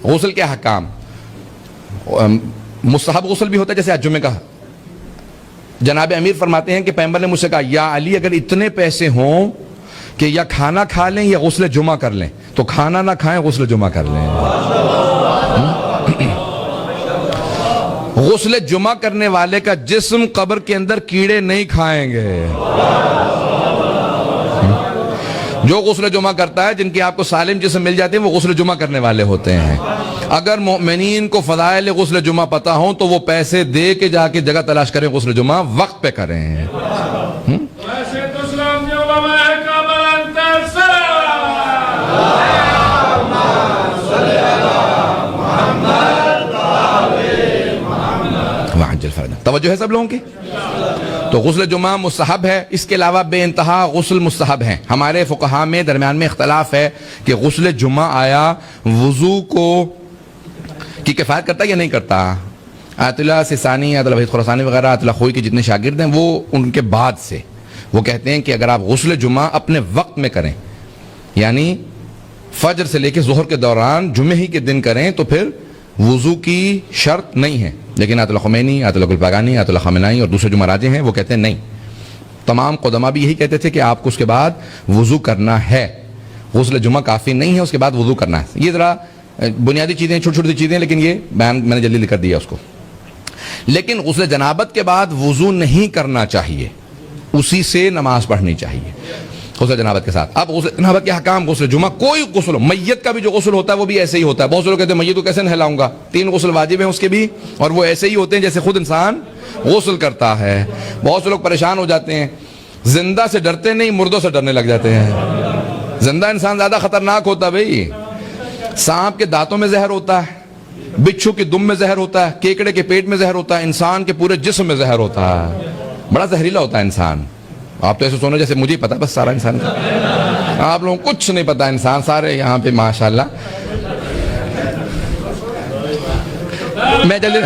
غسل کے احکام، مستحب غسل بھی ہوتا ہے جیسے آج جمعے کا. جناب امیر فرماتے ہیں کہ پیغمبر نے مجھ سے کہا یا علی اگر اتنے پیسے ہوں کہ یا کھانا کھا لیں یا غسل جمعہ کر لیں تو کھانا نہ کھائیں غسل جمعہ کر لیں. غسل جمعہ کرنے والے کا جسم قبر کے اندر کیڑے نہیں کھائیں گے. جو غسل جمعہ کرتا ہے، جن کی آپ کو سالم جسم مل جاتے ہیں، وہ غسل جمعہ کرنے والے ہوتے ہیں. اگر مومنین کو فضائل غسل جمعہ پتہ ہوں تو وہ پیسے دے کے جا کے جگہ تلاش کریں، غسل جمعہ وقت پہ کریں. توجہ ہے سب لوگوں کی؟ تو غسل جمعہ مستحب ہے. اس کے علاوہ بے انتہا غسل مستحب ہیں. ہمارے فقہاء میں درمیان میں اختلاف ہے کہ غسل جمعہ آیا وضو کو کی کفایت کرتا ہے یا نہیں کرتا. آیت اللہ سیستانی، آیت اللہ وحید خراسانی وغیرہ، آیت اللہ خوئی کے جتنے شاگرد ہیں وہ ان کے بعد سے وہ کہتے ہیں کہ اگر آپ غسل جمعہ اپنے وقت میں کریں، یعنی فجر سے لے کے ظہر کے دوران جمعہ ہی کے دن کریں، تو پھر وضو کی شرط نہیں ہے. لیکن آیت اللہ خمینی، آیت اللہ گلپاگانی، آیت اللہ خامنائی اور دوسرے جو مراجع ہیں وہ کہتے ہیں نہیں. تمام قدماء بھی یہی کہتے تھے کہ آپ کو اس کے بعد وضو کرنا ہے. غسل جمعہ کافی نہیں ہے، اس کے بعد وضو کرنا ہے. یہ ذرا بنیادی چیزیں، چھوٹی چھوٹی چیزیں، لیکن یہ بیان میں نے جلدی کر دیا اس کو. لیکن غسل جنابت کے بعد وضو نہیں کرنا چاہیے، اسی سے نماز پڑھنی چاہیے غسل جنابت کے ساتھ. اب غسل جنابت کے حکام، غسل جمعہ کوئی غسل ہو، میت کا بھی جو غسل ہوتا ہے وہ بھی ایسے ہی ہوتا ہے. بہت سے لوگ کہتے ہیں میت کو کیسے نہلاؤں گا؟ 3 غسل واجب ہیں اس کے بھی، اور وہ ایسے ہی ہوتے ہیں جیسے خود انسان غسل کرتا ہے. بہت سے لوگ پریشان ہو جاتے ہیں، زندہ سے ڈرتے نہیں، مردوں سے ڈرنے لگ جاتے ہیں. زندہ انسان زیادہ خطرناک ہوتا ہے بھائی. سانپ کے دانتوں میں زہر ہوتا ہے، بچھو کی دم میں زہر ہوتا ہے، کیکڑے کے پیٹ میں زہر ہوتا ہے، انسان کے پورے جسم میں زہر ہوتا ہے. بڑا زہریلا ہوتا ہے انسان. آپ تو ایسے سونا جیسے مجھے پتا بس سارا انسان کا. آپ لوگوں کو کچھ نہیں پتا انسان سارے یہاں پہ ماشاءاللہ. میں جلدی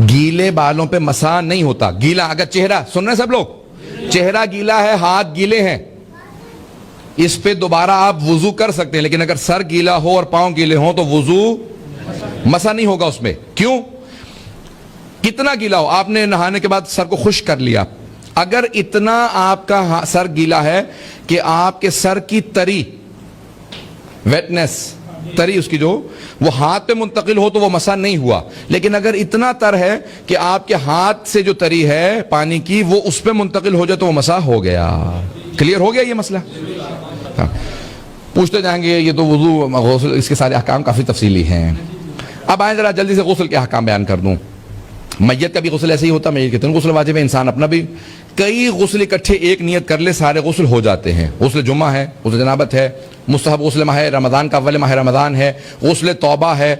گیلے بالوں پہ مسح نہیں ہوتا. گیلا اگر چہرہ، سن رہے ہیں سب لوگ، چہرہ گیلا ہے، ہاتھ گیلے ہیں، اس پہ دوبارہ آپ وضو کر سکتے ہیں. لیکن اگر سر گیلا ہو اور پاؤں گیلے ہوں تو وضو مسح نہیں ہوگا اس میں. کیوں؟ کتنا گیلا ہو، آپ نے نہانے کے بعد سر کو خشک کر لیا، اگر اتنا آپ کا سر گیلا ہے کہ آپ کے سر کی تری، ویٹنس، تری اس کی جو وہ ہاتھ پہ منتقل ہو تو وہ مسح نہیں ہوا. لیکن اگر اتنا تر ہے کہ آپ کے ہاتھ سے جو تری ہے پانی کی وہ اس پہ منتقل ہو جائے تو وہ مسح ہو گیا. کلیئر ہو گیا یہ مسئلہ؟ ہاں. پوچھتے جائیں گے یہ تو وضو غسل اس کے سارے احکام کافی تفصیلی ہیں. اب آئیں ذرا جلدی سے غسل کے احکام بیان کر دوں. میت کا بھی غسل ایسے ہی ہوتا ہے، میت کے 3 غسل واجب ہے. انسان اپنا بھی کئی غسل اکٹھے ایک نیت کر لے سارے غسل ہو جاتے ہیں. غسل جمعہ ہے، غسل جنابت ہے، مستحب غسل ماہ رمضان کا اول ماہ رمضان ہے، غسل توبہ ہے،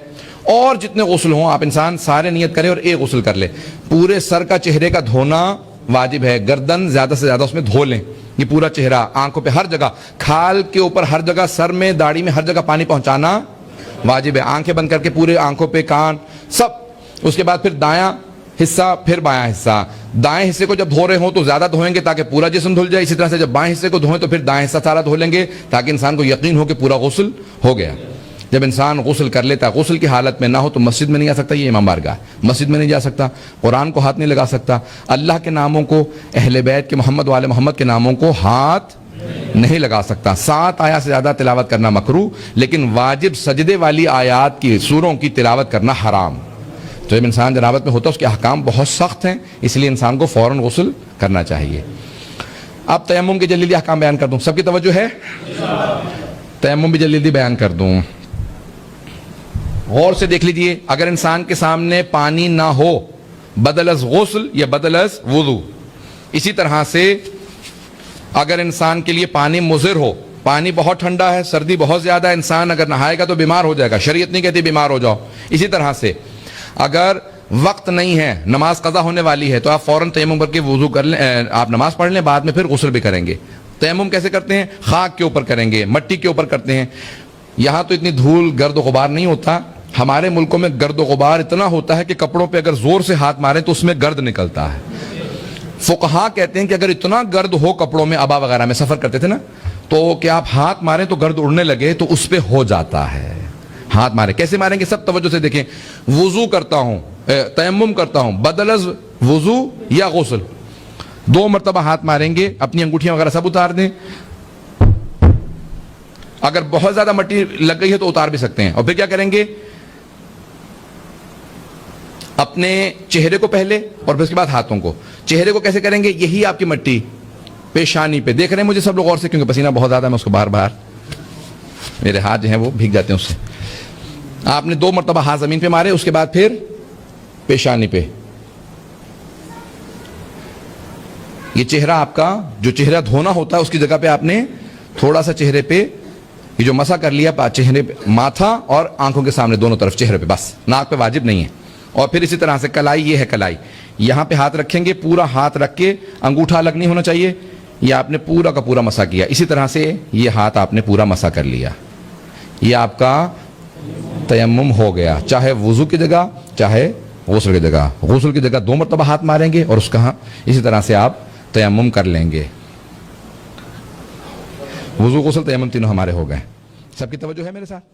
اور جتنے غسل ہوں آپ انسان سارے نیت کرے اور ایک غسل کر لے. پورے سر کا چہرے کا دھونا واجب ہے. گردن زیادہ سے زیادہ اس میں دھو لیں. یہ پورا چہرہ، آنکھوں پہ ہر جگہ، کھال کے اوپر ہر جگہ، سر میں، داڑھی میں، ہر جگہ پانی پہنچانا واجب ہے. آنکھیں بند کر کے پورے آنکھوں پہ، کان سب. اس کے بعد پھر دایاں حصہ، پھر بایاں حصہ. دائیں حصے کو جب دھو رہے ہوں تو زیادہ دھوئیں گے تاکہ پورا جسم دھل جائے. اسی طرح سے جب بائیں حصے کو دھوئیں تو پھر دائیں حصہ سارا دھو لیں گے تاکہ انسان کو یقین ہو کہ پورا غسل ہو گیا. جب انسان غسل کر لیتا ہے، غسل کی حالت میں نہ ہو تو مسجد میں نہیں آ سکتا. یہ امام بارگاہ، مسجد میں نہیں جا سکتا، قرآن کو ہاتھ نہیں لگا سکتا، اللہ کے ناموں کو، اہل بیت کے، محمد والے محمد کے ناموں کو ہاتھ نہیں لگا سکتا. 7 آیات سے زیادہ تلاوت کرنا مکروہ، لیکن واجب سجدے والی آیات کی سوروں کی تلاوت کرنا حرام. تو جب انسان جنابت میں ہوتا ہے اس کے احکام بہت سخت ہیں، اس لیے انسان کو فوراً غسل کرنا چاہیے. اب تیمم کے جلدی احکام بیان کر دوں. سب کی توجہ ہے؟ تیمم بھی جلدی بیان کر دوں. غور سے دیکھ لیجئے. اگر انسان کے سامنے پانی نہ ہو، بدل از غسل یا بدل از وضو. اسی طرح سے اگر انسان کے لیے پانی مضر ہو، پانی بہت ٹھنڈا ہے، سردی بہت زیادہ ہے، انسان اگر نہائے گا تو بیمار ہو جائے گا. شریعت نہیں کہتی بیمار ہو جاؤ. اسی طرح سے اگر وقت نہیں ہے، نماز قضا ہونے والی ہے، تو آپ فوراً تیمم کر کے وضو کر لیں، آپ نماز پڑھ لیں، بعد میں پھر غسل بھی کریں گے. تیمم کیسے کرتے ہیں؟ خاک کے اوپر کریں گے، مٹی کے اوپر کرتے ہیں. یہاں تو اتنی دھول، گرد و غبار نہیں ہوتا. ہمارے ملکوں میں گرد و غبار اتنا ہوتا ہے کہ کپڑوں پہ اگر زور سے ہاتھ ماریں تو اس میں گرد نکلتا ہے. فقہا کہتے ہیں کہ اگر اتنا گرد ہو کپڑوں میں، ابا وغیرہ میں سفر کرتے تھے نا، تو کہ آپ ہاتھ ماریں تو گرد اڑنے لگے تو اس پہ ہو جاتا ہے. ہاتھ ماریں، کیسے ماریں گے؟ سب توجہ سے دیکھیں. وضو کرتا ہوں، تیمم کرتا ہوں، بدل از وضو یا غسل، 2 مرتبہ ہاتھ ماریں گے، اپنی انگوٹھیاں وغیرہ سب اتار دیں. اگر بہت زیادہ مٹی لگ گئی ہے تو اتار بھی سکتے ہیں. اور پھر کیا کریں گے؟ اپنے چہرے کو پہلے اور پھر اس کے بعد ہاتھوں کو. چہرے کو کیسے کریں گے؟ یہی آپ کی مٹی پیشانی پہ دیکھ رہے ہیں مجھے سب لوگ غور سے، کیونکہ پسینہ بہت زیادہ ہے، میں اس کو بار بار میرے ہاتھ جو ہیں وہ بھیگ جاتے ہیں اس سے. آپ نے 2 مرتبہ ہاتھ زمین پہ مارے، اس کے بعد پھر پیشانی پہ. یہ چہرہ آپ کا جو چہرہ دھونا ہوتا ہے اس کی جگہ پہ آپ نے تھوڑا سا چہرے پہ یہ جو مسح کر لیا، چہرے پہ، ماتھا اور آنکھوں کے سامنے دونوں طرف چہرے پہ، بس ناک پہ واجب نہیں ہے. اور پھر اسی طرح سے کلائی، یہ ہے کلائی، یہاں پہ ہاتھ رکھیں گے، پورا ہاتھ رکھ کے انگوٹھا الگ نہیں ہونا چاہیے. یہ آپ نے پورا کا پورا مسح کیا. اسی طرح سے یہ ہاتھ آپ نے پورا مسح کر لیا. یہ آپ کا تیمم ہو گیا، چاہے وضو کی جگہ چاہے غسل کی جگہ. غسل کی جگہ 2 مرتبہ ہاتھ ماریں گے اور اس کا اسی طرح سے آپ تیمم کر لیں گے. وضو غسل تیمم تینوں ہمارے ہو گئے. سب کی توجہ ہے میرے ساتھ؟